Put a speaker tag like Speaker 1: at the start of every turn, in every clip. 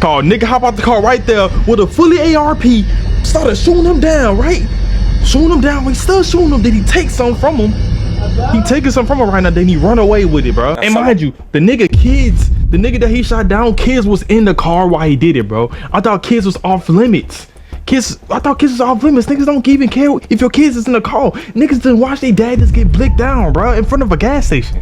Speaker 1: Car, nigga hop out the car right there with a fully ARP, started shooting him down, right? Shooting him down, we still shooting him. Did he take something from him? He taking something from him right now, then he run away with it, bro. And mind you, the nigga that he shot down, kids was in the car while he did it, bro. I thought kids was off limits. I thought kids was off limits. Niggas don't even care if your kids is in the car. Niggas didn't watch their dad just get blicked down, bro, in front of a gas station.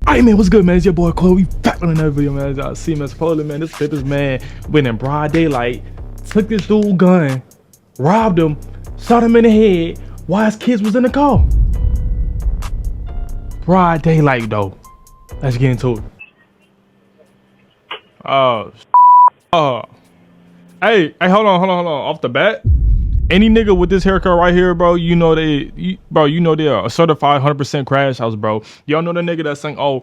Speaker 1: Alright, man, what's good, man? It's your boy Chloe. Back on another video, man. Y'all see, man, supposedly, man, this Memphis man went in broad daylight, took this dude gun, robbed him, shot him in the head while his kids was in the car. Broad daylight, though. Let's get into it. Hey, hold on. Off the bat, any nigga with this haircut right here, bro, you know they are a certified 100% crash house, bro. Y'all know the nigga that sang, oh,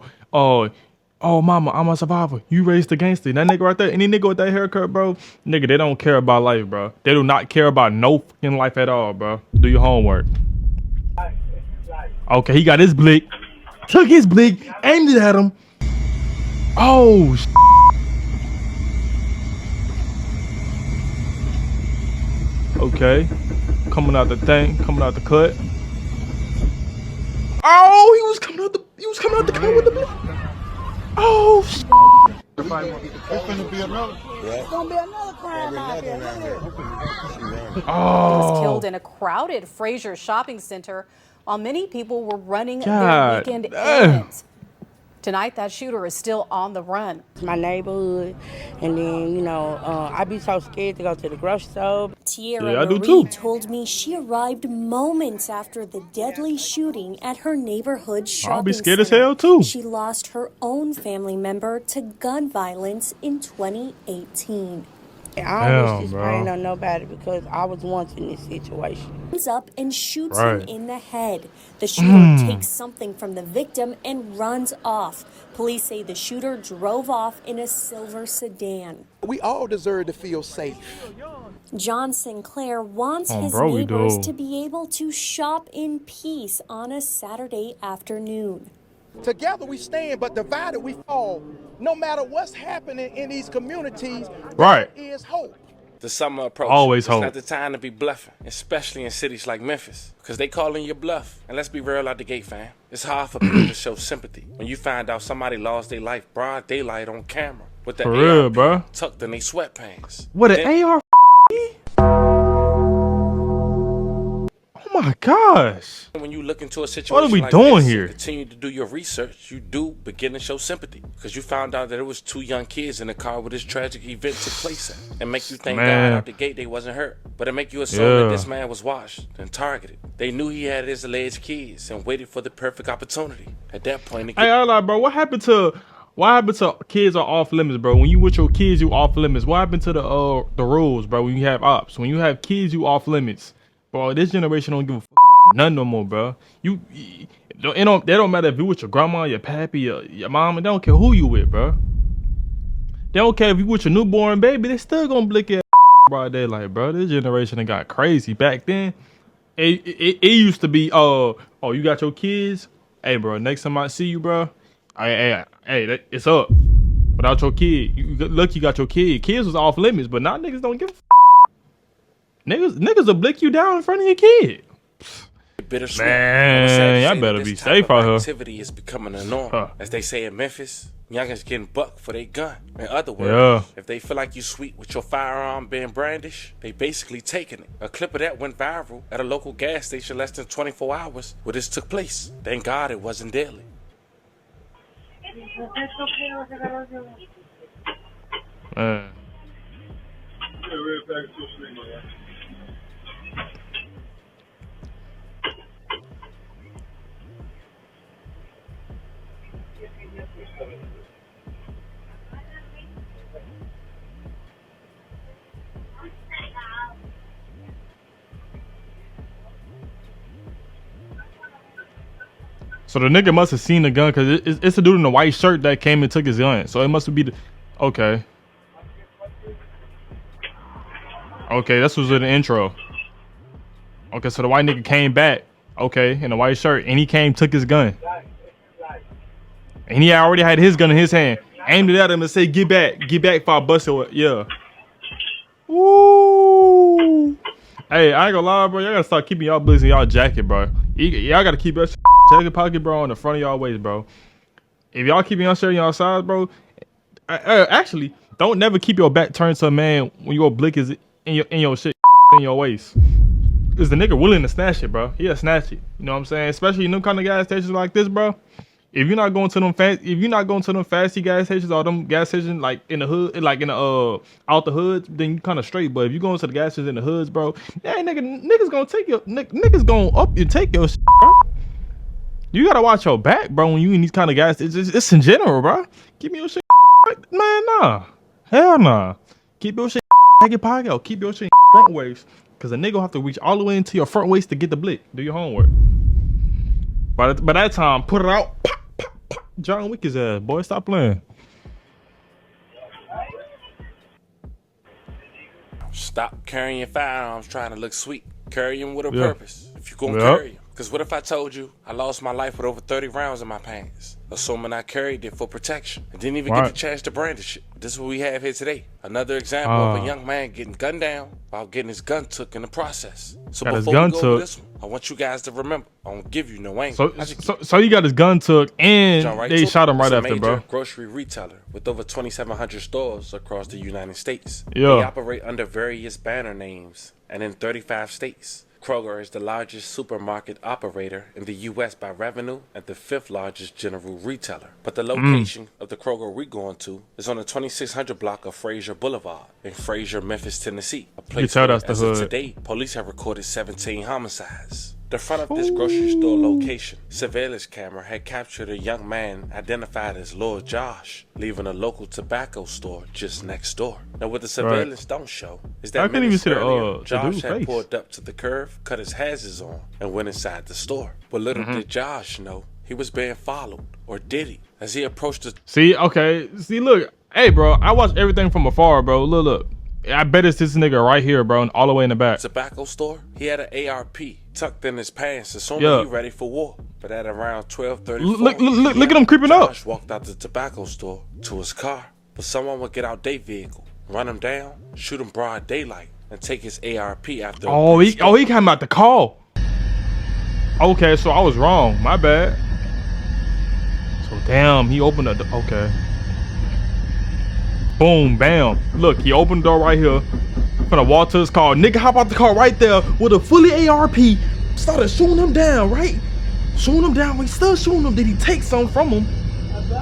Speaker 1: mama, I'm a survivor. You raised the gangster. That nigga right there, any nigga with that haircut, bro, nigga, they don't care about life, bro. They do not care about no fucking life at all, bro. Do your homework. Okay, he got his blick. Took his blick, aimed it at him. Oh, okay, coming out the cut. Oh, he was coming out the cut with the blick. Oh,
Speaker 2: It's gonna be another crime out there.
Speaker 3: Was killed in a crowded Fraser shopping center while many people were running their weekend errands. Tonight, that shooter is still on the run.
Speaker 2: It's my neighborhood, and then, I be so scared to go to the grocery store.
Speaker 3: Tierra Marie told me she arrived moments after the deadly shooting at her neighborhood shopping
Speaker 1: I'll be scared
Speaker 3: center.
Speaker 1: as hell, too.
Speaker 3: She lost her own family member to gun violence in 2018.
Speaker 2: I don't wish this pain on nobody because I was once in this situation.
Speaker 3: Comes up and shoots him in the head. The shooter takes something from the victim and runs off. Police say the shooter drove off in a silver sedan.
Speaker 4: We all deserve to feel safe.
Speaker 3: John Sinclair wants his neighbors to be able to shop in peace on a Saturday afternoon.
Speaker 4: Together we stand, but divided we fall. No matter what's happening in these communities,
Speaker 1: there
Speaker 4: is hope.
Speaker 5: The summer approach.
Speaker 1: Always
Speaker 5: hope.
Speaker 1: It's
Speaker 5: not the time to be bluffing, especially in cities like Memphis, because they calling your bluff. And let's be real out the gate, fam. It's hard for people to show sympathy when you find out somebody lost their life broad daylight on camera with the AR
Speaker 1: bro,
Speaker 5: tucked in their sweatpants.
Speaker 1: What an AR? Oh my gosh.
Speaker 5: When you look into a situation
Speaker 1: what are we
Speaker 5: like
Speaker 1: doing
Speaker 5: this,
Speaker 1: here?
Speaker 5: Continue to do your research, you do begin to show sympathy because you found out that it was 2 young kids in the car where this tragic event took place at, and make you think God out the gate they wasn't hurt, but it make you assume that this man was watched and targeted. They knew he had his alleged kids and waited for the perfect opportunity. At that point,
Speaker 1: Hey, I like, bro, what happened to kids are off limits, bro? When you with your kids, you off limits. What happened to the rules, bro? When you have ops, when you have kids, you off limits. Bro, this generation don't give a fuck about none no more, bro. They don't matter if you with your grandma, your pappy, your mom. They don't care who you with, bro. They don't care if you with your newborn baby. They still gonna blick your broad daylight, bro. This generation done got crazy. Back then, it used to be, oh, you got your kids. Hey, bro, next time I see you, bro, hey, it's up. Without your kid, you got your kid. Kids was off limits, but now niggas don't give a f. Niggas will blick you down in front of your kid.
Speaker 5: Bittersweet.
Speaker 1: Man, y'all better be safe out here.
Speaker 5: Activity is becoming a norm. As they say in Memphis, youngins getting bucked for their gun. In other words, if they feel like you sweet with your firearm being brandished, they basically taking it. A clip of that went viral at a local gas station less than 24 hours where this took place. Thank God it wasn't deadly.
Speaker 1: Man. So the nigga must have seen the gun because it's a dude in a white shirt that came and took his gun. So it must be the okay. Okay, this was in the intro. Okay, so the white nigga came back Okay, in a white shirt, and he came, took his gun, and he already had his gun in his hand, aimed it at him and said, "Get back, for I bust it." Yeah. Woo. Hey, I ain't gonna lie, bro. Y'all gotta start keeping y'all blizzing y'all jacket, bro. Y'all gotta keep your jacket pocket, bro, on the front of y'all waist, bro. If y'all keeping y'all shirt in y'all size, bro, actually, don't never keep your back turned to a man when your blick is in your shit in your waist. Cause the nigga willing to snatch it, bro. He'll snatch it. You know what I'm saying? Especially in them kind of gas stations like this, bro. If you're not going to them fancy gas stations or them gas stations like in the hood, like in the out the hoods, then you kind of straight. But if you going to the gas stations in the hoods, bro, yeah, niggas gonna take your niggas gonna up you take your shit, bro. You gotta watch your back, bro, when you in these kind of gas stations. It's in general, bro. Keep your shit, man, nah, hell nah. Keep your shit in your pocket or keep your shit in front waist. Cause a nigga will have to reach all the way into your front waist to get the blick. Do your homework. By that time, put it out. Pop, pop, pop. John Wick his ass, boy. Stop playing.
Speaker 5: Stop carrying your firearms trying to look sweet. Carry them with a purpose. If you gonna carry them. Cause what if I told you I lost my life with over 30 rounds in my pants? Assuming I carried it for protection. I didn't even get the chance to brandish it. This is what we have here today. Another example of a young man getting gunned down while getting his gun took in the process. So before we go over this one, I want you guys to remember, I won't give you no angle.
Speaker 1: So he got his gun took and they shot him right after, bro.
Speaker 5: Grocery retailer with over 2,700 stores across the United States.
Speaker 1: Yeah.
Speaker 5: They operate under various banner names and in 35 states. Kroger is the largest supermarket operator in the U.S. by revenue and the 5th largest general retailer. But the location of the Kroger we're going to is on the 2600 block of Fraser Boulevard in Fraser, Memphis, Tennessee. A place where, as of today, police have recorded 17 homicides. The front of this grocery store location, surveillance camera had captured a young man identified as Lord Josh, leaving a local tobacco store just next door. Now what the surveillance don't show is that Josh had pulled up to the curve, cut his hazards on, and went inside the store. But little did Josh know he was being followed, or did he? As he approached the...
Speaker 1: See, look, hey bro, I watch everything from afar, bro. Look. I bet it's this nigga right here, bro, and all the way in the back.
Speaker 5: Tobacco store, he had an ARP tucked in his pants, assuming he ready for war. But at around 12:34,
Speaker 1: look at him creeping up.
Speaker 5: Josh walked out the tobacco store to his car, but someone would get out their vehicle, run him down, shoot him broad daylight, and take his ARP after.
Speaker 1: He came out the call. Okay, so I was wrong. My bad. So damn, he opened the okay. Boom, bam. Look, he opened the door right here. Finna walk to his car. Nigga hop out the car right there with a fully ARP. Started shooting him down, right? Shooting him down. We still shooting him. Did he take something from him?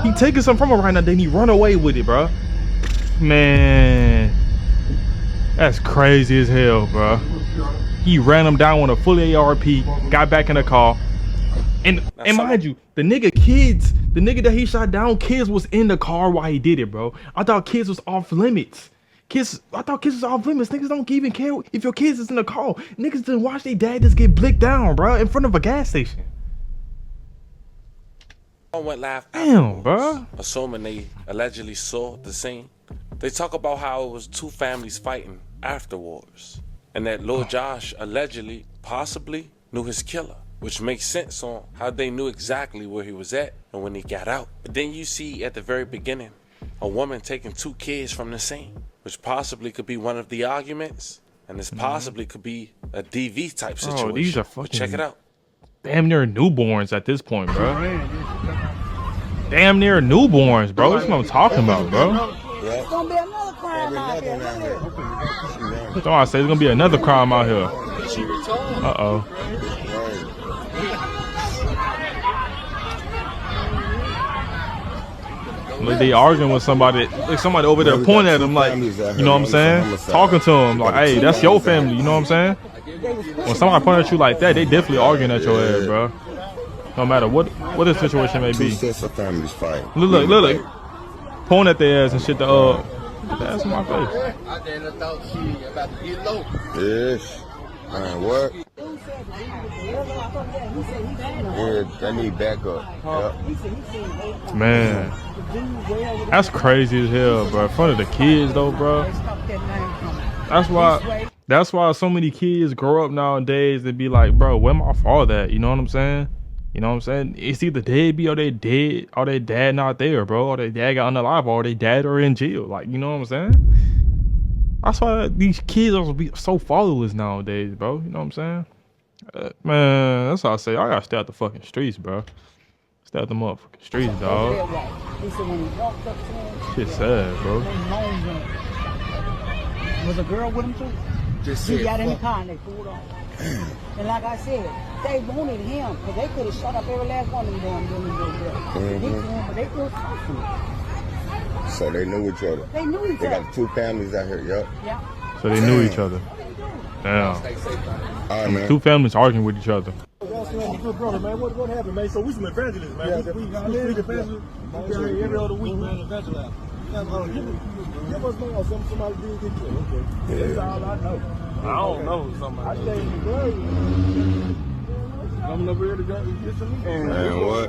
Speaker 1: He taking something from him right now. Then he run away with it, bro. Man. That's crazy as hell, bro. He ran him down with a fully ARP. Got back in the car. And mind you, the nigga that he shot down, kids was in the car while he did it, bro. I thought kids was off limits. I thought kids was off limits. Niggas don't even care if your kids is in the car. Niggas didn't watch their dad just get blicked down, bro, in front of a gas station.
Speaker 5: Went live.
Speaker 1: Damn, bro.
Speaker 5: Assuming they allegedly saw the scene. They talk about how it was two families fighting afterwards, and that Lord Josh allegedly, possibly, knew his killer. Which makes sense on how they knew exactly where he was at and when he got out. But then you see at the very beginning, a woman taking 2 kids from the scene, which possibly could be one of the arguments, and this possibly could be a DV type situation.
Speaker 1: Oh, these are fucking...
Speaker 5: Check it out.
Speaker 1: Damn near newborns at this point, bro. Damn near newborns, bro. That's what I'm talking about, bro.
Speaker 2: It's gonna be another crime out here.
Speaker 1: That's why I say there's gonna be another crime out here. Uh-oh. Like they arguing with somebody, like somebody over there pointing at them, like, you know what I'm saying? Talking to them, like, hey, that's your family, you know what I'm saying? When somebody point at you like that, they definitely arguing at your ass, bro. No matter what the situation may be. Look, pointing at their ass and shit. Get the ass in my face.
Speaker 6: I didn't thought she about to get low.
Speaker 7: Yes. Man, what? Yeah, I need backup. Yep.
Speaker 1: Man, that's crazy as hell, bro. In front of the kids, though, bro. That's why so many kids grow up nowadays and be like, bro, where my father at? You know what I'm saying? You know what I'm saying? It's either deadbeat or they dead or their dad not there, bro. Or their dad got unalive or their dad are in jail. Like, you know what I'm saying? That's why these kids are so fatherless nowadays, bro. You know what I'm saying? Man, that's how I say. I gotta stay out the fucking streets, bro. Stay out the motherfucking streets, dog. Shit sad, bro.
Speaker 8: Was a girl with him too?
Speaker 6: Just
Speaker 8: He
Speaker 6: said,
Speaker 8: got in the
Speaker 6: fuck.
Speaker 8: car and they pulled off. And like I said, they wanted him because they could have shot up every last one of them damn women there. They threw him, but they feel comfortable.
Speaker 7: So they knew each other.
Speaker 8: They knew each
Speaker 7: They
Speaker 8: other.
Speaker 7: got 2 families out here, yup.
Speaker 8: Yeah.
Speaker 1: So they knew each other. Damn.
Speaker 7: All right, man.
Speaker 1: 2 families arguing with each other.
Speaker 9: Good brother, man. What happened, man? So we some evangelists, man. We street evangelists. We carry every other week, man. Evangelize. Give us know somebody did get killed. Okay. That's all I know. I don't know somebody. I think the girl coming over here to get some.
Speaker 7: Man, what?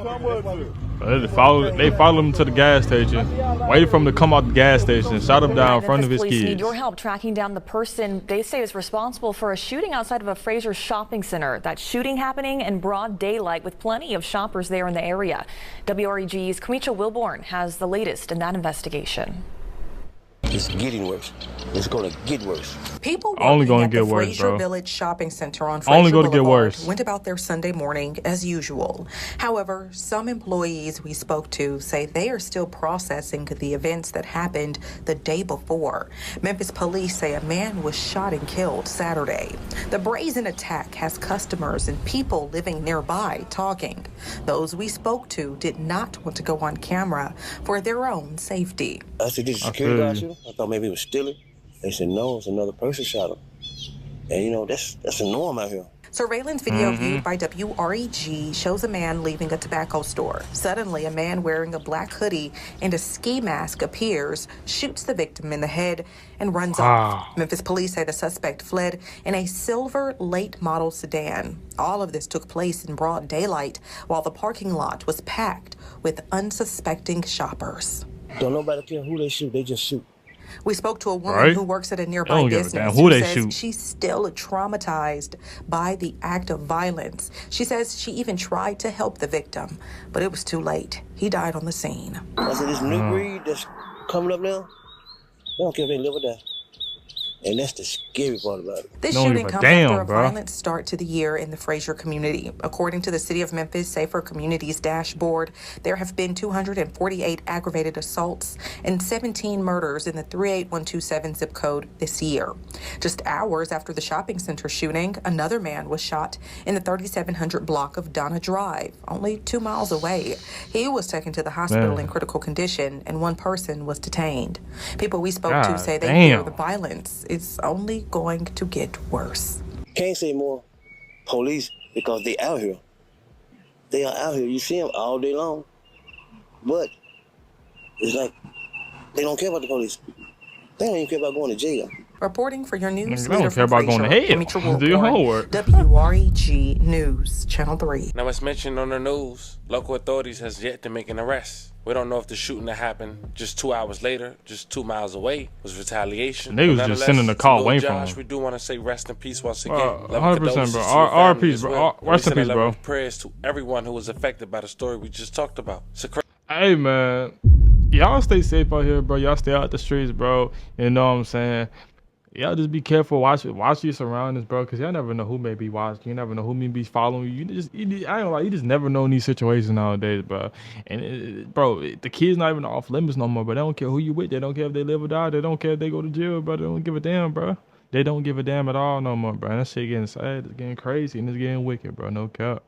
Speaker 1: They followed him to the gas station, waited for him to come out the gas station, shot him down in front of his
Speaker 10: Police need
Speaker 1: kids.
Speaker 10: your help tracking down the person they say is responsible for a shooting outside of a Fraser shopping center. That shooting happening in broad daylight with plenty of shoppers there in the area. WREG's Kamisha Wilborn has the latest in that investigation.
Speaker 11: It's getting worse. It's going to get worse.
Speaker 12: People
Speaker 1: Only
Speaker 12: working
Speaker 1: gonna
Speaker 12: at
Speaker 1: get
Speaker 12: the
Speaker 1: worse,
Speaker 12: Fraser
Speaker 1: bro.
Speaker 12: Village Shopping Center on
Speaker 1: Only
Speaker 12: Fraser
Speaker 1: gonna get
Speaker 12: Boulevard
Speaker 1: worse.
Speaker 12: went about their Sunday morning as usual. However, some employees we spoke to say they are still processing the events that happened the day before. Memphis police say a man was shot and killed Saturday. The brazen attack has customers and people living nearby talking. Those we spoke to did not want to go on camera for their own safety.
Speaker 11: I said, did you security guard shoot him? I thought maybe he was stealing. They said, no, it's another person shot him. And, you know, that's a norm out here.
Speaker 12: Surveillance video viewed by WREG shows a man leaving a tobacco store. Suddenly, a man wearing a black hoodie and a ski mask appears, shoots the victim in the head, and runs off. Memphis police say the suspect fled in a silver late model sedan. All of this took place in broad daylight while the parking lot was packed with unsuspecting shoppers.
Speaker 11: Don't nobody care who they shoot, they just shoot.
Speaker 12: We spoke to a woman who works at a nearby
Speaker 1: Don't give a
Speaker 12: business
Speaker 1: damn who
Speaker 12: who
Speaker 1: they
Speaker 12: says
Speaker 1: shoot.
Speaker 12: she's still traumatized by the act of violence. She says she even tried to help the victim, but it was too late. He died on the scene.
Speaker 11: I said, this new breed that's coming up now, they don't care if they live or die. And that's the scary part about it.
Speaker 12: This shooting comes after a violent start to the year in the Fraser community. According to the City of Memphis Safer Communities dashboard, there have been 248 aggravated assaults and 17 murders in the 38127 zip code this year. Just hours after the shopping center shooting, another man was shot in the 3700 block of Donna Drive, only 2 miles away. He was taken to the hospital in critical condition, and one person was detained. People we spoke to say they fear the violence is only going to get worse.
Speaker 11: Can't say more police because they out here. They are out here. You see them all day long. But it's like they don't care about the police. They don't even care about going to jail.
Speaker 12: Reporting for your news
Speaker 1: They don't care about going to hell. Do your homework.
Speaker 12: WREG News, Channel 3.
Speaker 5: Now, it's mentioned on the news, local authorities has yet to make an arrest. We don't know if the shooting that happened just 2 hours later, just 2 miles away, was retaliation.
Speaker 1: They was just sending a call away from him.
Speaker 5: We do want to say rest in peace once again.
Speaker 1: 100%, bro. Our peace, bro. Rest in peace, bro.
Speaker 5: Prayers to everyone who was affected by the story we just talked about.
Speaker 1: Hey, man. Y'all stay safe out here, bro. Y'all stay out the streets, bro. You know what I'm saying? Y'all just be careful. Watch your surroundings, bro, because y'all never know who may be watching. You never know who may be following you. I ain't gonna lie, you just never know in these situations nowadays, bro. And, bro, the kids not even off limits no more, but they don't care who you with. They don't care if they live or die. They don't care if they go to jail, bro. They don't give a damn, bro. They don't give a damn at all no more, bro. And that shit getting sad. It's getting crazy, and it's getting wicked, bro. No cap.